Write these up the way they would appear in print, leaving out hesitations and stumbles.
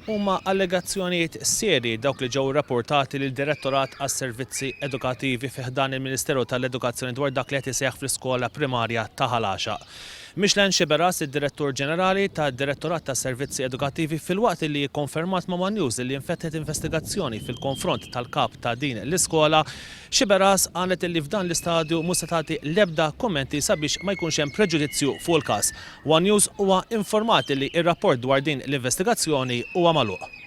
Huma allegazzjonijiet serji dawk li ġew rapportati lil direttorat għas-servizzi edukattivi fih dan il-Ministeru tal-Edukazzjoni dwar dak li qed iseħħ fl-iskola primarja ta' Ħalaxa. Mixlen Xiberas, id-Direttur Ġenerali tad-Direttorat tas-Servizzi Edukattivi fil-waqt li jikkonfermat ma' One News li infetħet investigazzjoni fil-konfront tal-kap ta' din l-iskola, Xiberas qalet li f'dan l-istadju mhux se tagħti l-ebda kummenti sabiex ma jkunx hemm preġudizzju fuq il-każ. One News huwa informati li r-rapport dwar din l-investigazzjoni huwa magħluq.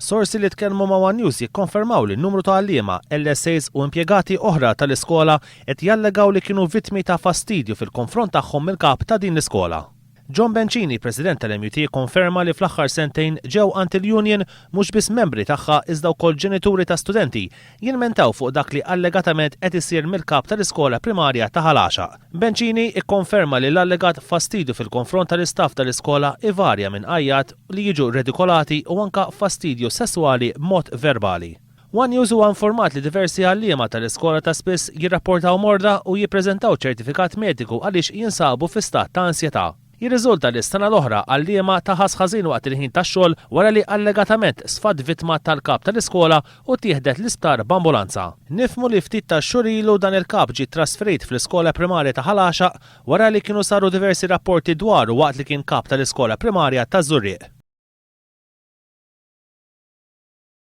Sorsi li tkellmu ma' One News jikkonfermaw li n-numru ta' għalliema, LSAs u impjegati oħra tal-iskola qed jallegaw li kienu vittmi ta' fastidju fil-konfront tagħhom mill-kap ta' din l-iskola. John Bencini, President tal-MUT, konferma li fl-aħħar sentejn ġew ant il-Union mhux biss membri tagħha iżda wkoll ġenituri ta' studenti jilmentaw fuq dak li allegatament qed isir mill-kap tal-iskola primarja ta' Ħalaxa. Bencini ikkonferma li l-allegat fastidju fil-konfront tal-istaff tal-iskola ivarja minn qajjat li jiġu redikolati u anke fastidju sesswali b'mod verbali. One News huwa informat li diversi għalliema tal-iskola ta' spiss jirrapportaw morda u jippreżentaw ċertifikat mediku għaliex jinsabu fi stat ta' ansjetà. Jirriżulta li s-sena l-oħra għalliema taħas ħażin waqt il-ħin tax-xogħol wara li allegatament sfad vittma tal-kap tal-iskola u tieħdet l-isptar b'ambulanza. Nifmu li ftit ta' xhur ilu dan il-kap ġie trasferit fl-iskola primarja ta' Ħalaxa wara li kienu saru diversi rapporti dwaru waqt li kien kap tal-iskola primarja ta' Żurrieq.